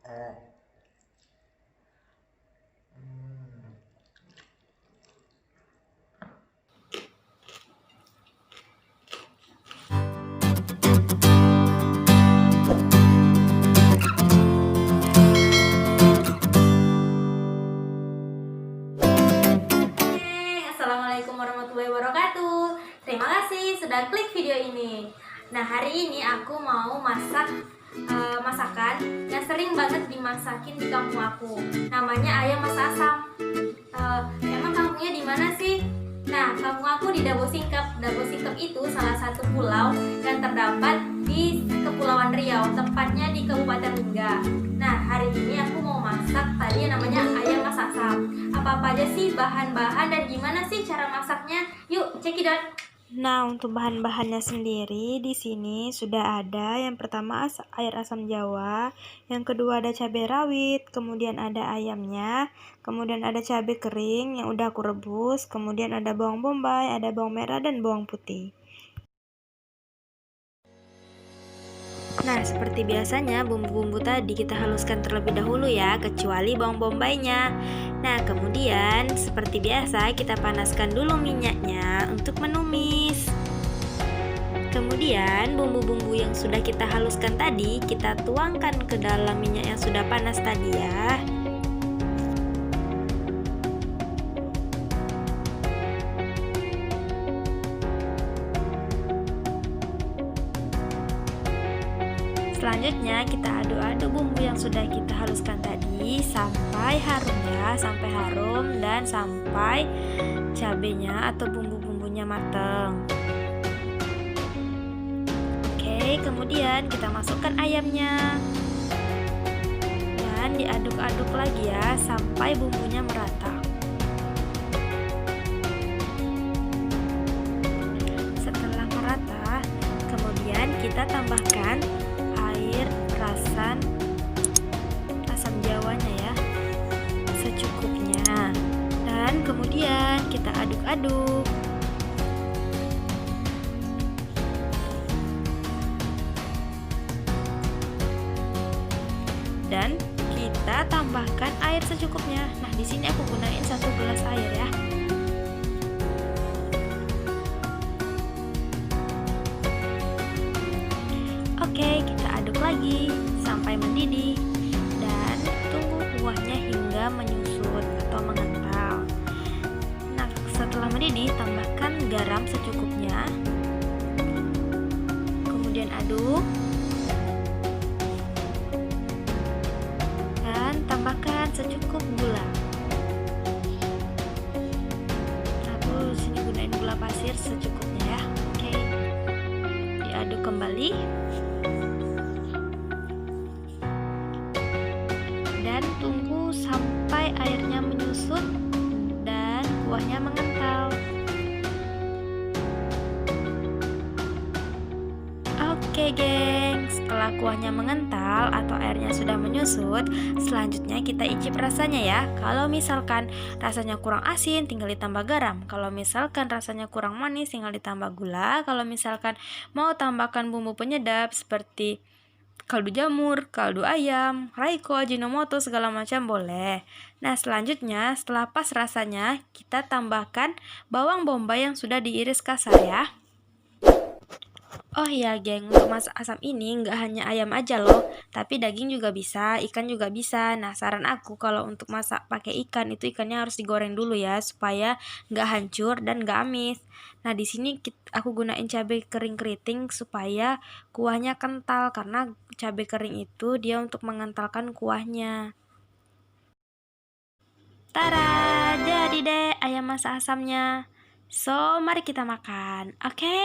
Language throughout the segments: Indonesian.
Assalamualaikum warahmatullahi wabarakatuh. Terima kasih sudah klik video ini. Nah, hari ini aku mau masak masakan yang sering banget dimasakin di kampung aku. Namanya ayam masak asam. Emang kampungnya di mana sih? Nah, kampung aku di Dabo Singkep. Dabo Singkep itu salah satu pulau yang terdapat di Kepulauan Riau, tepatnya di Kabupaten Lingga. Nah, hari ini aku mau masak tadi yang namanya ayam masak asam. Apa-apa aja sih bahan-bahan dan gimana sih cara masaknya? Yuk, cekidot. Nah, untuk bahan-bahannya sendiri di sini sudah ada. Yang pertama air asam jawa, yang kedua ada cabai rawit, kemudian ada ayamnya, kemudian ada cabai kering yang udah aku rebus, kemudian ada bawang bombay, ada bawang merah dan bawang putih. Nah, seperti biasanya bumbu-bumbu tadi kita haluskan terlebih dahulu ya, kecuali bawang bombaynya. Nah, kemudian seperti biasa kita panaskan dulu minyaknya untuk menumis. Kemudian bumbu-bumbu yang sudah kita haluskan tadi kita tuangkan ke dalam minyak yang sudah panas tadi ya. Selanjutnya kita aduk-aduk bumbu yang sudah kita haluskan tadi sampai harum ya, sampai harum dan sampai cabenya atau bumbu-bumbunya matang. Oke, kemudian kita masukkan ayamnya dan diaduk-aduk lagi ya sampai bumbunya merata. Setelah merata, kemudian kita tambahkan asam jawanya ya secukupnya, dan kemudian kita aduk-aduk dan kita tambahkan air secukupnya. Nah, di sini aku gunain 1 gelas air ya. Oke, kita aduk lagi sampai mendidih dan tunggu kuahnya hingga menyusut atau mengental. Nah, setelah mendidih tambahkan garam secukupnya. Kemudian aduk dan tambahkan secukup gula. Aku di sini gunain gula pasir secukupnya ya. Oke. Diaduk kembali. Dan tunggu sampai airnya menyusut dan kuahnya mengental. Oke geng, setelah kuahnya mengental atau airnya sudah menyusut, selanjutnya kita icip rasanya ya. Kalau misalkan rasanya kurang asin, tinggal ditambah garam. Kalau misalkan rasanya kurang manis, tinggal ditambah gula. Kalau misalkan mau tambahkan bumbu penyedap seperti kaldu jamur, kaldu ayam, Royco, Ajinomoto, segala macam boleh. Nah, selanjutnya setelah pas rasanya, kita tambahkan bawang bombay yang sudah diiris kasar ya. Oh iya geng, untuk masak asam ini nggak hanya ayam aja loh, tapi daging juga bisa, ikan juga bisa. Nah, saran aku kalau untuk masak pakai ikan, itu ikannya harus digoreng dulu ya, supaya nggak hancur dan nggak amis. Nah, di sini aku gunain cabai kering keriting supaya kuahnya kental, karena cabai kering itu dia untuk mengentalkan kuahnya. Tara, jadi deh ayam masak asamnya. So, mari kita makan, oke?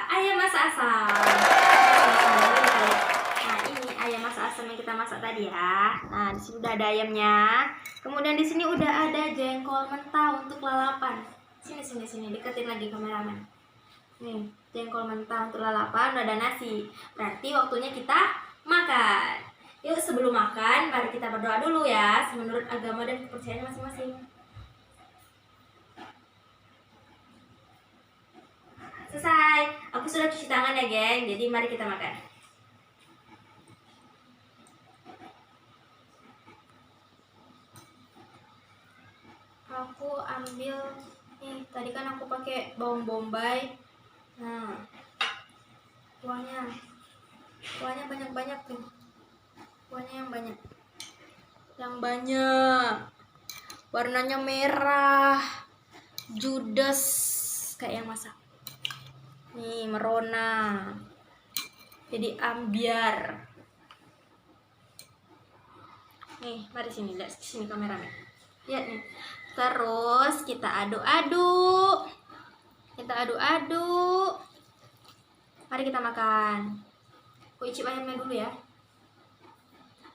Ayam masak asam. Nah, ini ayam masak asam yang kita masak tadi ya. Nah, di sini udah ada ayamnya. Kemudian di sini udah ada jengkol mentah untuk lalapan. Sini, deketin lagi kameramen. Nih, jengkol mentah untuk lalapan, udah ada nasi. Berarti waktunya kita makan. Yuk, sebelum makan, mari kita berdoa dulu ya, menurut agama dan kepercayaan masing-masing. Selesai. Aku sudah cuci tangan ya, geng. Jadi mari kita makan. Aku ambil nih, tadi kan aku pakai bawang bombay. Nah, kuahnya banyak-banyak tuh. Kuahnya yang banyak. Yang banyak. Warnanya merah. Judes kayak yang masak. Nih, merona. Jadi ambiar. Nih, mari sini, lihat sini kameramen. Lihat nih. Terus kita aduk-aduk. Mari kita makan. Aku icip ayamnya dulu ya.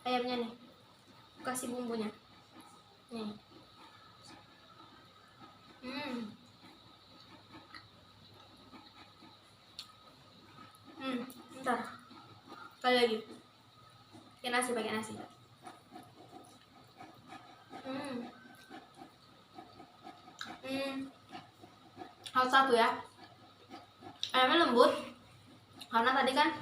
Ayamnya nih. Kasih bumbunya. Nih. Bentar. Sekali lagi. Pakai nasi. Harus satu ya. Ayamnya lembut. Karena tadi kan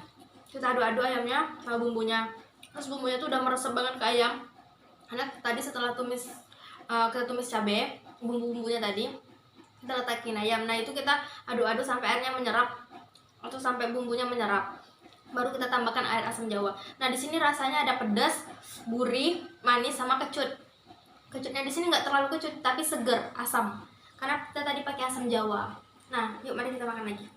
kita aduk-aduk ayamnya sama bumbunya. Terus bumbunya tuh udah meresap banget ke ayam. Karena tadi setelah kita tumis cabai, bumbu-bumbunya tadi kita letakin ayam. Nah, itu kita aduk-aduk sampai airnya menyerap atau sampai bumbunya menyerap. Baru kita tambahkan air asam jawa. Nah, di sini rasanya ada pedas, gurih, manis sama kecut. Kecutnya di sini nggak terlalu kecut, tapi seger, asam. Karena kita tadi pakai asam jawa. Nah, yuk mari kita makan lagi.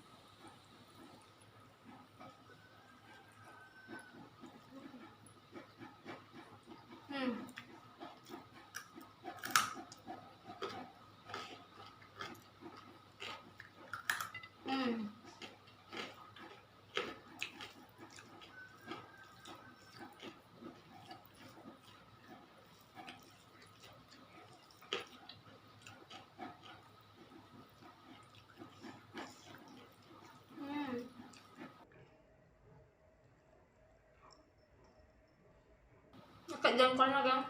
Pakai jengkolnya, geng.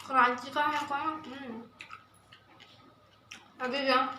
Crunchy kan jengkolnya. Lagi ya.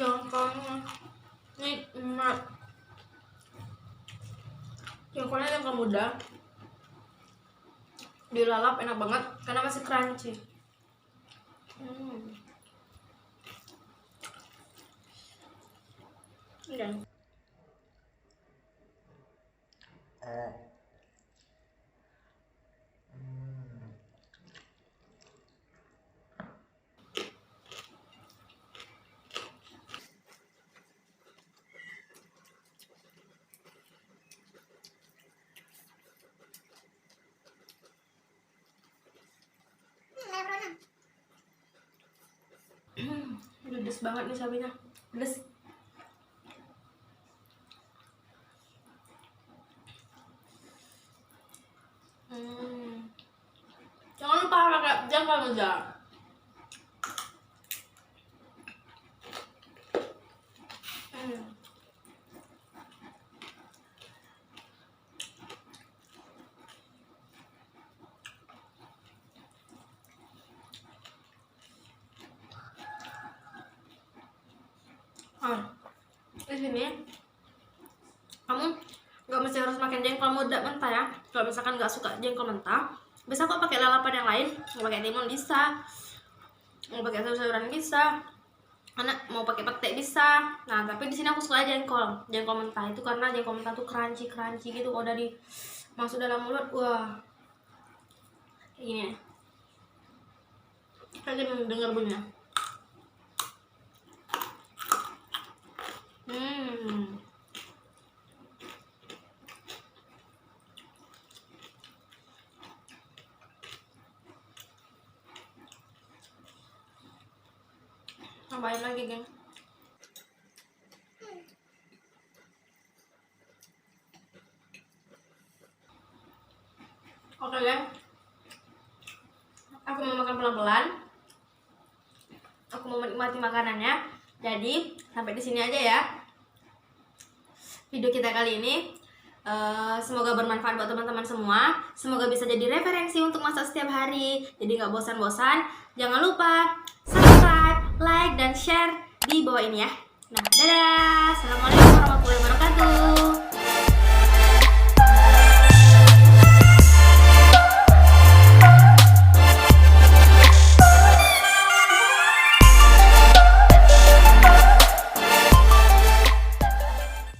Jengkolnya nikmat. Jengkolnya jengkol muda, dilalap enak banget karena masih crunchy. Dan pedes banget nih cabenya, pedes. Jangan lupa pakai jengkol muda. Di sini kamu nggak mesti harus makan jengkol muda mentah ya. Kalau misalkan nggak suka jengkol mentah, bisa kok pakai lalapan yang lain. Mau pakai timun bisa, mau pakai sayur-sayuran bisa, anak mau pakai pete bisa. Nah, tapi di sini aku suka jengkol mentah itu karena jengkol mentah tuh crunchy gitu. Kalau udah masuk dalam mulut, wah, kayak gini ya. Kayak gini dengar bunyinya. Tambahin lagi, geng. Oke, geng. Aku mau makan pelan-pelan. Aku mau menikmati makanannya. Jadi, sampai di sini aja ya video kita kali ini. Semoga bermanfaat buat teman-teman semua. Semoga bisa jadi referensi untuk masak setiap hari. Jadi nggak bosan-bosan. Jangan lupa subscribe, like, dan share di bawah ini ya. Nah, dadah. Assalamualaikum warahmatullahi wabarakatuh.